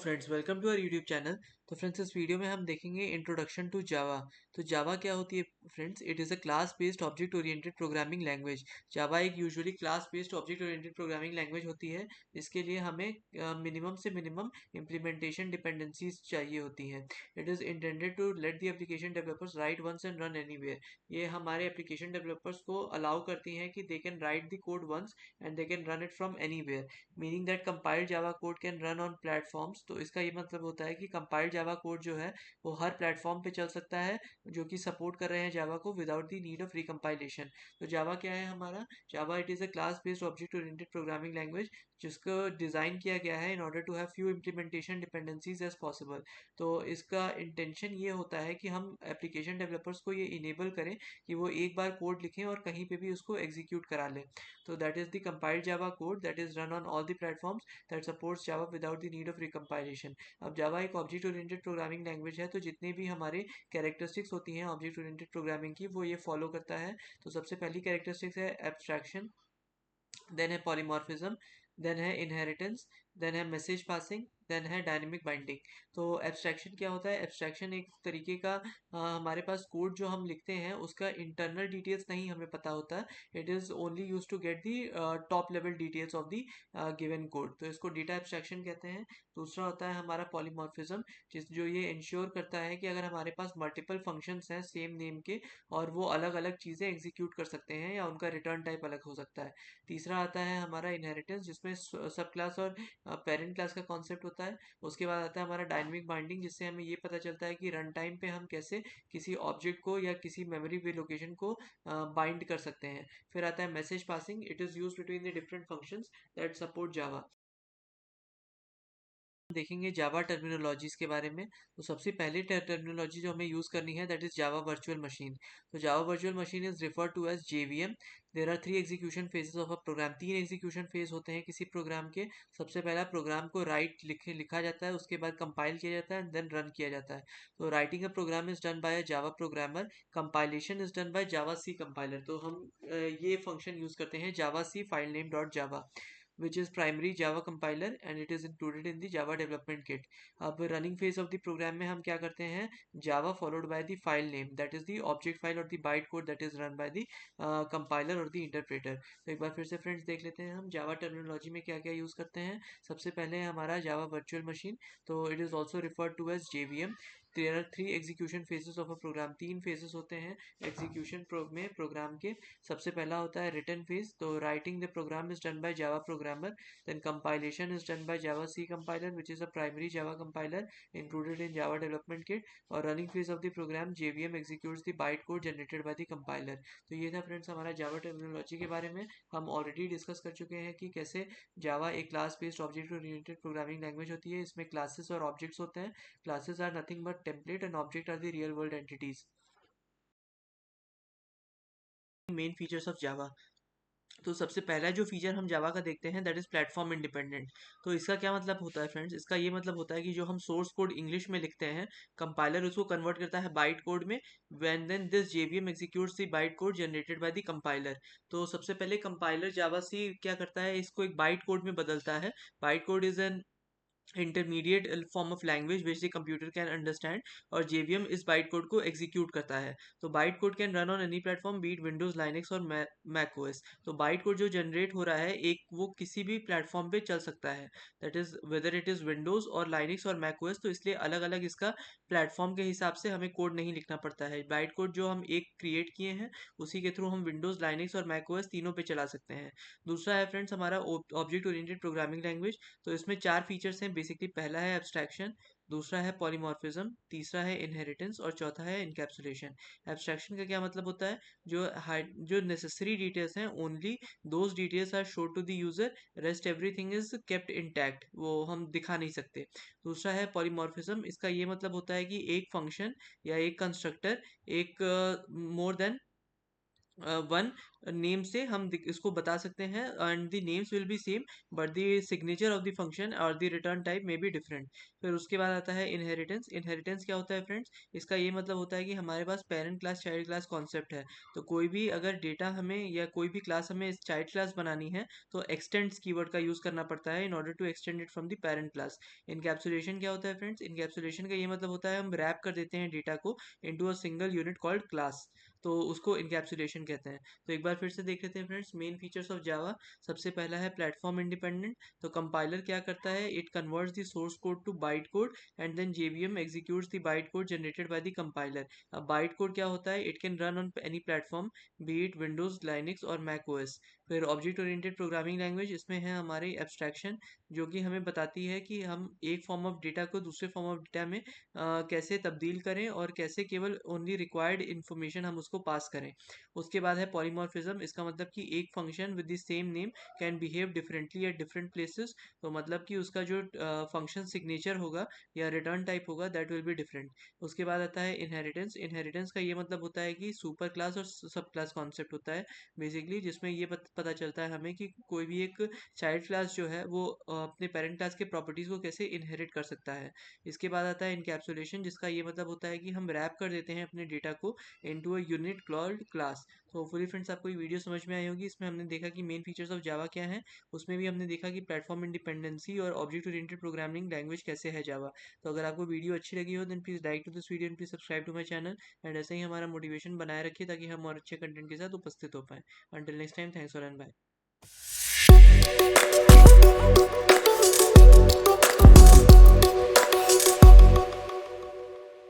Friends, welcome to our YouTube channel. तो friends, इस video में हम देखेंगे इंट्रोडक्शन टू जावा। तो जावा क्या होती है friends? It is a class based object oriented programming language. Java एक usually class based object oriented programming language होती है। इसके लिए हमें मिनिमम से मिनिमम इम्प्लीमेंटेशन डिपेंडेंसीज चाहिए होती हैं। It is intended to let the application developers write once and run anywhere. ये हमारे एप्लीकेशन डेवलपर्स को अलाउ करती हैं कि they can write the code once and they can run it from anywhere, meaning that compiled Java code can run on platforms. तो इसका ये मतलब होता है कि कंपाइल्ड जावा कोड जो है वो हर प्लेटफॉर्म पे चल सकता है जो कि सपोर्ट कर रहे हैं जावा को without the need of recompilation. तो जावा क्या है हमारा? Java it is a class based object oriented programming language जिसको डिज़ाइन किया गया है in order to have few implementation dependencies as possible. तो इसका इंटेंशन ये होता है कि हम एप्लीकेशन डेवलपर्स को ये इनेबल करें कि वो एक बार कोड लिखें और कहीं पे भी उसको एग्जीक्यूट करा लें। तो that is the compiled Java code that is run on all the platforms that supports Java without the need of recompilation। अब Java एक ऑब्जेक्ट ओरिएंटेड प्रोग्रामिंग लैंग्वेज है, तो जितनी भी हमारे कैरेक्टरिस्टिक्स होती हैं ऑब्जेक्ट ओरिएंटेड प्रोग्रामिंग की वो ये फॉलो करता है। तो सबसे पहली कैरेक्टरिस्टिक्स है एब्स्ट्रैक्शन, देन है पॉलीमॉर्फिज्म, देन है इनहेरिटेंस, देन है मैसेज पासिंग, देन है डायनेमिक बाइंडिंग। तो एब्स्ट्रैक्शन क्या होता है? एब्स्ट्रैक्शन एक तरीके का हमारे पास कोड जो हम लिखते हैं उसका इंटरनल डिटेल्स नहीं हमें पता होता। It is only use to get the top level details of the given code, तो इसको डेटा एब्स्ट्रैक्शन कहते हैं। दूसरा होता है हमारा पॉलीमॉर्फिज्म, जिस जो ये इंश्योर करता है कि अगर हमारे पास मल्टीपल फंक्शंस हैं सेम नेम के और वो अलग अलग चीज़ें एग्जीक्यूट कर सकते हैं या उनका रिटर्न टाइप अलग हो सकता है। तीसरा आता है हमारा इनहेरिटेंस, जिसमें सब क्लास और पेरेंट क्लास का कॉन्सेप्ट होता है। उसके बाद आता है हमारा डायनेमिक बाइंडिंग, जिससे हमें ये पता चलता है कि रन टाइम पे हम कैसे किसी ऑब्जेक्ट को या किसी मेमोरी वे लोकेशन को बाइंड कर सकते हैं। फिर आता है message passing, it is use between the different functions that support Java. देखेंगे जावा टर्मिनोलॉजीज के बारे में। तो सबसे पहले टर्मिनोलॉजी जो हमें यूज़ करनी है that is Java virtual machine. तो Java virtual machine is refer to as JVM. There are three execution phases of a program. तीन एग्जीक्यूशन फेज होते हैं किसी प्रोग्राम के। सबसे पहला प्रोग्राम को लिखा जाता है, उसके बाद कंपाइल किया जाता है एंड देन रन किया जाता है। तो writing a program is done by a Java programmer, compilation is done by Java C compiler. तो हम ये फंक्शन यूज़ करते हैं Java C file name dot Java, which is primary Java compiler and it is included in the Java development kit। अब running phase of the program में हम क्या करते हैं? Java followed by the file name that is the object file or the bytecode that is run by the compiler or the interpreter। तो एक बार फिर से फ्रेंड्स देख लेते हैं हम Java टर्मिनोलॉजी में क्या क्या यूज़ करते हैं। सबसे पहले है हमारा Java virtual machine, तो it is also referred to as JVM। There are three execution phases of a program. तीन फेजेस होते हैं एग्जीक्यूशन में प्रोग्राम के। सबसे पहला होता है रिटर्न फेज, तो writing the program is done by Java programmer, then compilation is done by Java C compiler which is a primary Java compiler included in Java development kit, और running phase of the program JVM executes the byte code generated by the compiler. तो ये था friends हमारा जावा terminology के बारे में। हम already discuss कर चुके हैं कि कैसे जावा एक class based object oriented programming language होती है। इसमें क्लासेस और ऑब्जेक्ट्स होते हैं। Classes are nothing but template and object are the real world entities। Main features of Java. तो सबसे पहला जो फीचर हम जावा का देखते हैं दैट इज प्लेटफॉर्म इंडिपेंडेंट। तो इसका क्या मतलब होता है फ्रेंड्स? इसका ये मतलब होता है कि जो हम सोर्स कोड इंग्लिश में लिखते हैं, कंपाइलर उसको कन्वर्ट करता है बाइट कोड में, when then this JVM executes the byte code generated by the compiler. तो सबसे पहले कंपाइलर जावा सी क्या करता है, इसको एक बाइट कोड में बदलता है। Byte code is an intermediate form of language which the computer can understand, और जेवीएम इस बाइट कोड को एग्जीक्यूट करता है। तो byte code can run on any platform be it Windows Linux और मैक ओएस। तो बाइट कोड जो generate हो रहा है एक वो किसी भी प्लेटफॉर्म पे चल सकता है, that is whether it is Windows और लाइनक्स और मैक ओएस। तो इसलिए अलग अलग इसका प्लेटफॉर्म के हिसाब से हमें कोड नहीं लिखना पड़ता है। बाइट कोड जो हम एक क्रिएट किए हैं उसी के थ्रू हम विंडोज लाइनक्स और मैक ओएस तीनों पे चला सकते हैं। दूसरा है फ्रेंड्स हमारा ऑब्जेक्ट ओरिएंटेड प्रोग्रामिंग लैंग्वेज। तो इसमें चार फीचर्स हैं बेसिकली। पहला है एब्स्ट्रैक्शन, दूसरा है पॉलीमॉर्फिज्म, तीसरा है इनहेरिटेंस और चौथा है इनकैप्सुलेशन। एब्स्ट्रैक्शन का क्या मतलब होता है? जो नेसेसरी डिटेल्स हैं only those details are show to the user, rest everything is kept intact, वो हम दिखा नहीं सकते। दूसरा है पॉलीमॉर्फिज्म, इसका ये मतलब होता है कि एक फंक्शन या एक कंस्ट्रक्टर एक मोर देन वन नेम से हम इसको बता सकते हैं, and the names will be same but the signature of the function और द रिटर्न टाइप में बी डिफरेंट। फिर उसके बाद आता है इनहेरिटेंस। इनहेरिटेंस क्या होता है फ्रेंड्स? इसका ये मतलब होता है कि हमारे पास parent class child class concept है। तो कोई भी अगर डेटा हमें या कोई भी क्लास हमें चाइल्ड क्लास बनानी है तो एक्सटेंड्स कीवर्ड का यूज़ करना पड़ता है in order to extend it from the parent class. Encapsulation क्या होता है फ्रेंड्स? इनकैप्सुलेशन का ये मतलब होता है हम रैप कर देते हैं डेटा को into a single unit called class, तो उसको इनकैप्सुलेशन कहते हैं। तो एक बार फिर से देख लेते हैं friends main features of Java. सबसे पहला है प्लेटफॉर्म इंडिपेंडेंट। तो कंपाइलर क्या करता है? It converts the source code to byte code and then JVM executes the byte code generated by the compiler. अब बाइट कोड क्या होता है? It can run on any platform, be it Windows, Linux और Mac OS. फिर object oriented programming language, इसमें है हमारी abstraction जो कि हमें बताती है कि हम एक फॉर्म ऑफ डेटा को दूसरे फॉर्म ऑफ डेटा में कैसे तब्दील करें और कैसे केवल ओनली रिक्वायर्ड इन्फॉर्मेशन हम उसको पास करें। उसके बाद है पॉलीमॉर्फिज्म। इसका मतलब कि एक function with the same name can behave differently at different places. तो मतलब कि उसका जो फंक्शन सिग्नेचर होगा या रिटर्न टाइप होगा दैट विल बी डिफरेंट। उसके बाद आता है इनहेरिटेंस। इनहेरिटेंस का ये मतलब होता है कि सुपर क्लास और सब क्लास कॉन्सेप्ट होता है बेसिकली, जिसमें ये पता चलता है हमें कि कोई भी एक चाइल्ड क्लास जो है वो अपने पेरेंट क्लास के प्रॉपर्टीज को कैसे इनहेरिट कर सकता है। इसके बाद आता है इनकैप्सुलेशन, जिसका ये मतलब होता है कि हम रैप कर देते हैं अपने डेटा को into a unit called class. तो होपफुली फ्रेंड्स आपको ये वीडियो समझ में आई होगी। इसमें हमने देखा कि मेन फीचर्स ऑफ जावा क्या है, उसमें भी हमने देखा कि प्लेटफॉर्म इंडिपेंडेंसी और ऑब्जेक्ट ओरिएंटेड प्रोग्रामिंग लैंग्वेज कैसे है जावा। तो अगर आपको वीडियो अच्छी लगी हो then please like to this video and please subscribe to my channel, and ऐसे ही हमारा मोटिवेशन बनाए रखिए ताकि हम और अच्छे कंटेंट के साथ उपस्थित हो पाएं। Until next time, thanks for and bye.